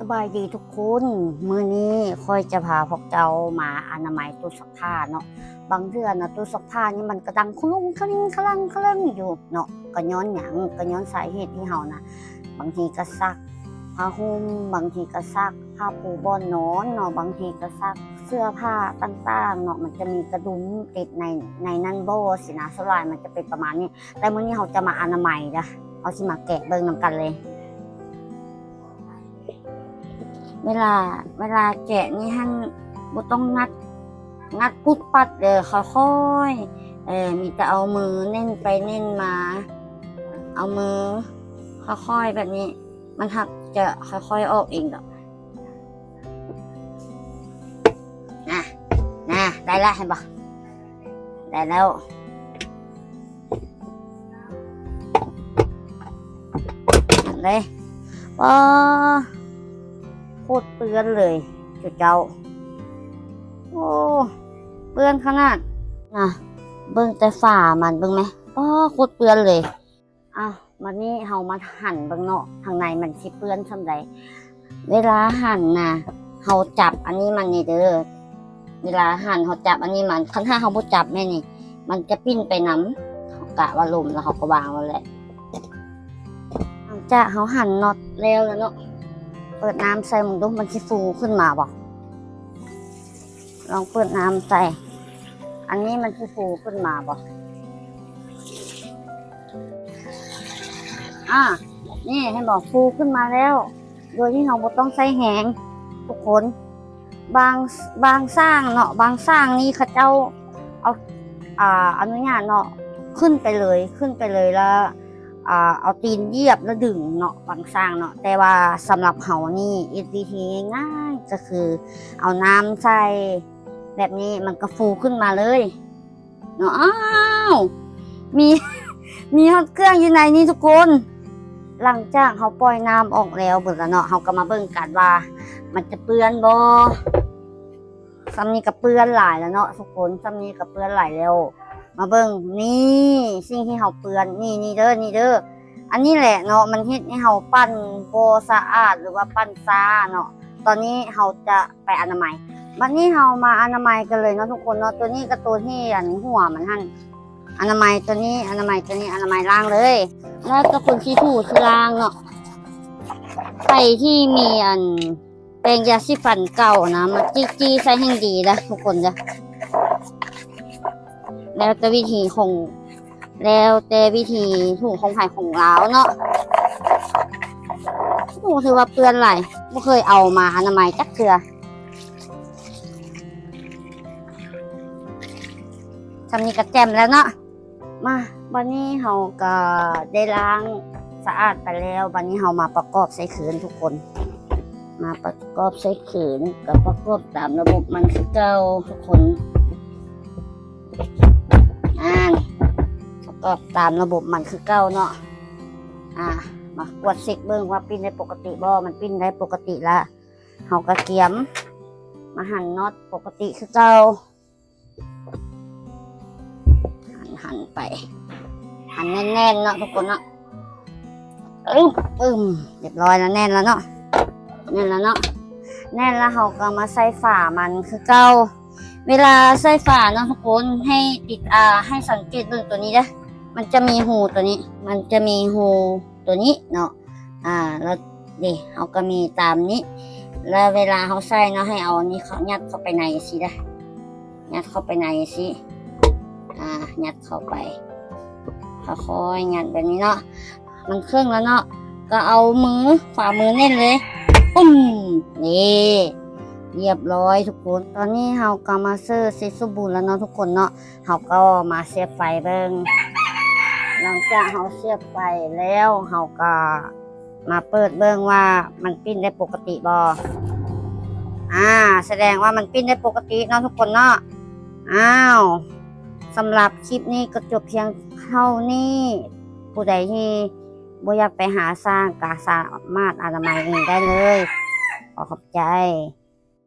สบายดีทุกคนมื้อนี้ค่อยจะพาพวกเจ้ามาอนามัยตู้ซักผ้าเนาะบางเทื่อนะตู้ซักผ้านี่มันกระดังคุลุงคลิงคลังคลังอยู่เนาะก็ย้อนหยังก็ย้อนสาเหตุที่เฮานะบางทีก็ซักผ้าห่มบางทีก็ซักผ้าปูบอนนอนเนาะบางทีก็ซักเสื้อผ้าต่างๆเนาะมันจะมีกระดุมติดในนั้นบ่สินะสลายมันจะเป็นประมาณนี้แต่มื้อนี้เฮาจะมาอนามัยนะเอาสิมาแกะเบิ่งนำกันเลย เวลาแกะนี่ฮั่นบ่ต้องงัดปุ๊บปัดค่อยๆมีแต่เอามือเน่นไปเน่นมาเอามือค่อยๆแบบนี้มันหักจะค่อยๆออกเองดอกนะได้แล้วเห็นปะได้แล้วเลยว้าโคตรเปื้อนเลยจุดเจ้าโอ้เปื้อนขนาดนะเบิ่งแต่ฝ่ามันเบิ่งไหมว้าโคตรเปื้อนเลยวันนี้เฮามาหั่นเบิ่งเนาะทางในมันสิเปื้อนส่ำใดเวลาหั่นนะเฮาจับอันนี้มันนี่เด้อเวลาหั่นเฮาจับอันนี้มันคันถ้าเฮาบ่จับแม่นี่มันจะปิ้นไปน้ำเฮากะว่าลมแล้วเฮาก็วางไว้แหละหลังจากเฮาหั่นน็อตแล้วเนาะเปิดน้ำใส่มึงดูมันสิฟูขึ้นมาบ่ลองเปิดน้ำใส่อันนี้มันสิฟูขึ้นมาบ่นี่ให้บอกฟูขึ้นมาแล้วโดยที่เราบ่ต้องใส่แหงทุกคนบางสร้างเนาะบางสร้างนี่เขาเจ้าเอาอนุญาตเนาะขึ้นไปเลยแล้วเอาตีนเหยียบแล้วดึงเนาะบางสร้างเนาะแต่ว่าสำหรับเฮานี่วิธีง่ายๆก็คือเอาน้ำใส่แบบนี้มันก็ฟูขึ้นมาเลยเนาะมีฮอตเครื่องอยู่ในนี้ทุกคนหลังจากเขาปล่อยน้ำออกแล้วเบิดแล้วเนาะเขาก็มาเบิ่งกันว่ามันจะเปื้อนบ่ซ้ำนี้ก็เปื้อนหลายแล้วเนาะทุกคนซ้ำนี้ก็เปื้อนหลายแล้วมาเบิ่งนี่สิ่งที่เขาเปื้อนนี่เด้ออันนี้แหละเนาะมันเฮ็ดให้เขาปั้นบ่สะอาดหรือว่าปั้นซ่าเนาะตอนนี้เขาจะไปอนามัยวันนี้เรามาอนามัยกันเลยเนาะทุกคนเนาะตัวนี้กับตัวที่หัวมันหั่นอนามัยตัวนี้อนามัยล้างเลยแล้วก็คนที่ถูที่ล้างเนาะใครที่มีแปรงยาสีฟันเก่านะมาจี้ใส่ให้ดีนะทุกคนจ้ะแล้วแต่วิธีถูของไผ่ของเราเนาะโอ้ถือว่าเปื้อนหลายไม่เคยเอามาอนามัยจักเทื่อทำนี่กระแจมแล้วเนาะมาวันนี้เราก็ได้ล้างสะอาดไปแล้ววันนี้เรามาประกอบใส่ขืนทุกคนมาประกอบใส่ขืนกับประกอบตามระบบมันคือเก่าทุกคนประกอบตามระบบมันคือเก่าเนาะมากวดเช็คเบิ่งว่าปิ้นได้ปกติบ่มันปิ้นได้ปกติละเราก็เกียมมาหั่นน็อตปกติคือเก่าหั่นไปหั่นแน่นๆเนาะทุกคนเนาะเรียบร้อยแล้วแน่นแล้วเนาะแน่นแล้วเขาก็มาใส่ฝามันคือเก่าเวลาใส่ฝาเนาะทุกคนให้ติดให้สังเกตดูตัวนี้นะมันจะมีหูตัวนี้เนาะแล้วดิเขาก็มีตามนี้แล้วเวลาเขาใส่เนาะให้เอานี้เขายัดเข้าไปในสินะยัดเข้าไปในสิยัดเข้าไปค่อยๆยัดแบบนี้เนาะมันเครื่องแล้วเนาะก็เอาฝ่ามือเน่นเลยนี่เรียบร้อยทุกคนตอนนี้เราก็มาเซอร์เสร็จสมบูรณ์แล้วเนาะทุกคนเนาะเราก็มาเสียบไฟเบิ่งหลังจากเราเสียบไฟแล้วเราก็มาเปิดเบิ่งว่ามันปิ้นได้ปกติบ่แสดงว่ามันปิ้นได้ปกติเนาะทุกคนเนาะสำหรับคลิปนี้ก็จบเพียงเท่านี้ผู้ใดที่บ่อยากไปหาสร้างก็สามารถอนามัยเองได้เลยขอบใจ